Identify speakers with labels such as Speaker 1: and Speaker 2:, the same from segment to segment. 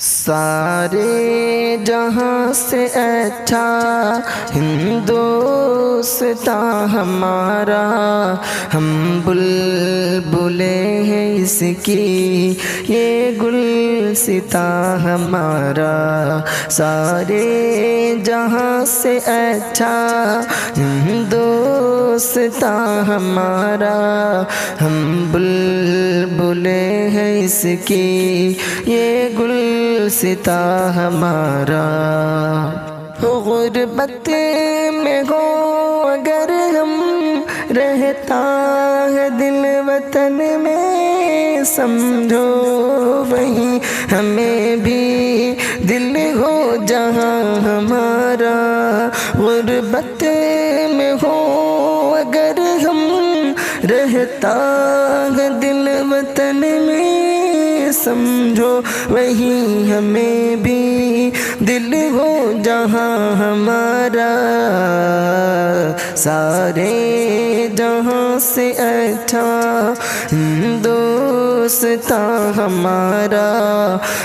Speaker 1: سارے جہاں سے اچھا ہندوستاں ہمارا، ہم بلبلیں ہیں اس کی، یہ گلستاں ہمارا۔ سارے جہاں سے اچھا ہندوستاں ہمارا، ہم بلبلیں ہیں اس کی، یہ گلستاں ہمارا۔ غربت میں ہو اگر ہم، رہتا ہے دل وطن میں، سمجھو وہیں ہمیں بھی دل ہو جہاں ہمارا۔ غربت میں ہو اگر ہم، رہتا ہے دل وطن میں، سمجھو وہیں ہمیں بھی دل ہو جہاں ہمارا۔ سارے جہاں سے اچھا ہندوستاں ہمارا،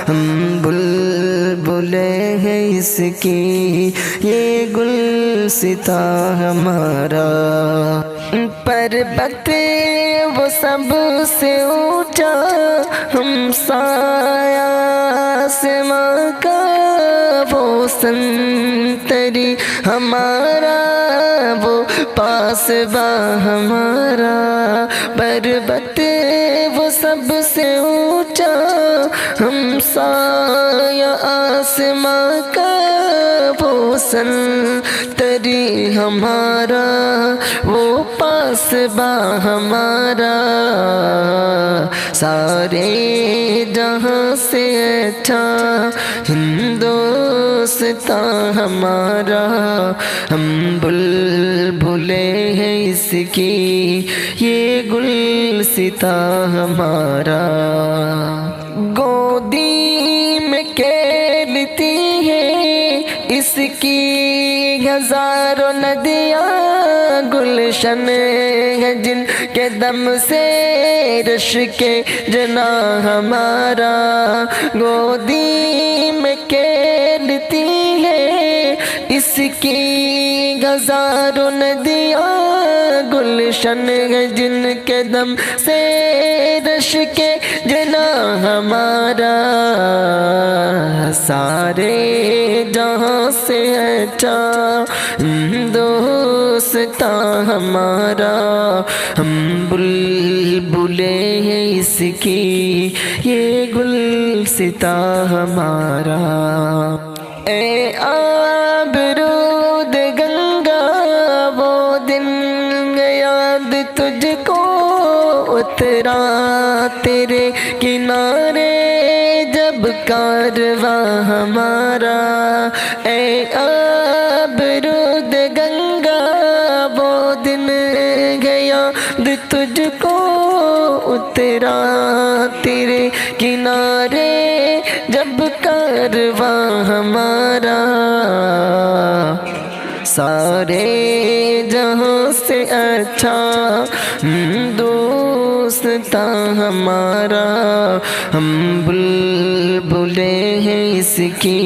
Speaker 1: ہم بلبلیں ہیں اس کی، یہ گلستاں ہمارا۔ پربت وہ سب سے اونچا، ہم سایہ آسماں کا، وہ سنتری ہمارا، وہ پاسباں ہمارا۔ پربت وہ سب سے اونچا، ہم سایہ آسماں کا، وہ سنتری ہمارا، وہ پاسباں ہمارا۔ سارے جہاں سے اچھا ہندوستاں ہمارا، ہم بلبلیں ہیں اس کی، یہ گلستاں ہمارا۔ گودی میں کھیلتی ہیں اس کی ہزاروں ندیاں، گلشن ہے جن کے دم سے رش کے جنا ہمارا۔ گودی میں کھیلتی ہے اس کی ہزاروں ندیاں، گلشن ہے جن کے دم سے رش کے جنا ہمارا۔ سارے جہاں سے اچھا ہندوستاں ہمارا، ہم بلبلیں ہیں اس کی، یہ گلستاں ہمارا۔ اے آبرود گنگا وہ دن یاد تجھ کو، اترا تیرے کنارے جب کارواں ہمارا۔ اے آبرود گنگا وہ دن یاد تجھ کو، اترا تیرے کنارے جب کارواں ہمارا۔ سارے جہاں سے اچھا ہندوستاں ہمارا، ہم بلبلیں ہیں اس کی،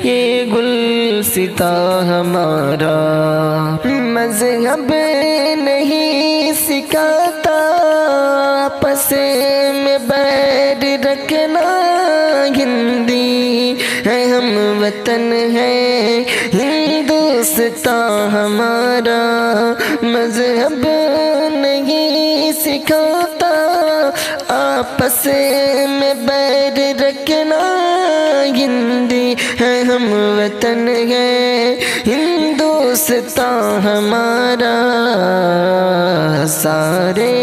Speaker 1: یہ گلستاں ہمارا۔ مذہب نہیں سکھاتا آپس میں بیر رکھنا، ہندی ہے ہم وطن ہے ہندوستاں ہمارا۔ مذہب نہیں سکھاتا آپس میں بیر رکھنا، ہندی ہے ہم وطن ہے ہندوستاں ہمارا۔ سارے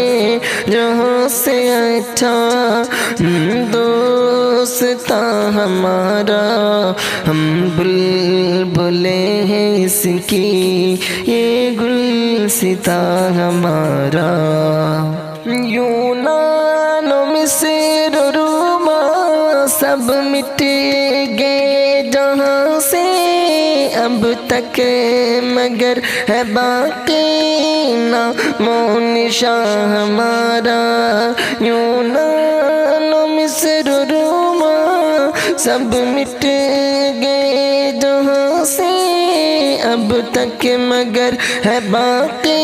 Speaker 1: جہاں سے اچھا ہندوستاں ہمارا، ہم بلبلیں ہیں اس کی، یہ گلستاں ہمارا۔ یونان و مصر و روما سب مٹ گئے جہاں سے، اب تک مگر ہے باقی نام و نشاں ہمارا۔ یونان و مصر و روما سب مٹ گئے جہاں سے اب تک مگر ہے باقی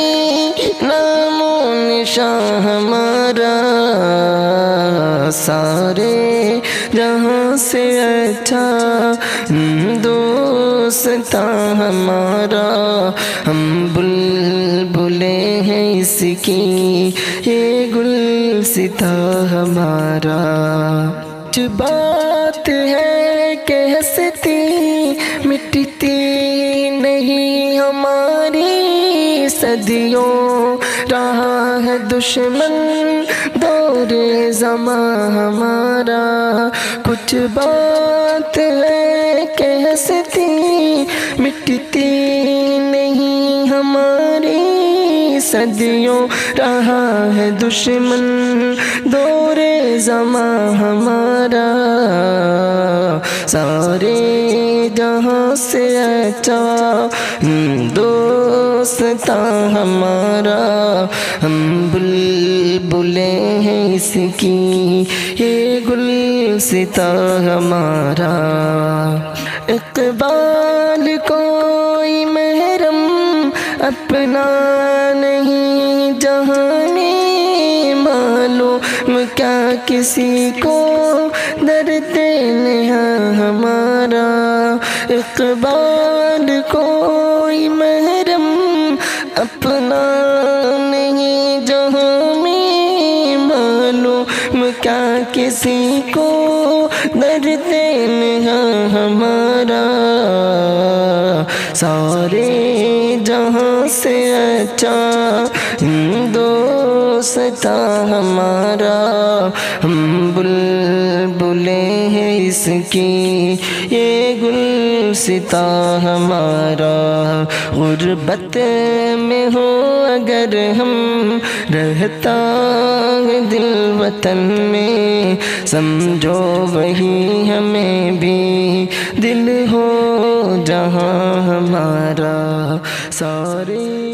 Speaker 1: نام و نشان ہمارا سارے جہاں سے اچھا دوست ہمارا ہم بلبلے ہیں اس کی یہ گلستہ ہمارا جو بات ہے کہ ہستی مٹتی نہیں ہماری صدیوں رہا ہے دشمن دور زماں ہمارا کچھ بات ہے کہ ہستی مٹتی نہیں ہماری صدیوں رہا ہے دشمن دور زماں ہمارا سارے جہاں سے اچھا دوست ہمارا ہم بلبلے ہیں اس کی یہ گلستہ ہمارا اقبال کوئی محرم اپنا نہیں جہانی معلوم کیا کسی کو درد نہاں ہمارا اقبال کوئی محرم اپنا نہیں جہانی معلوم کیا کسی کو درد نہاں ہمارا سارے جہاں سے اچھا دوست ہمارا ہم بلبلے ہیں اس کی یہ گلستہ ہمارا غربت میں ہو اگر ہم رہتا ہے دل وطن میں سمجھو وہی ہمیں بھی دل ہو جہاں ہمارا سارے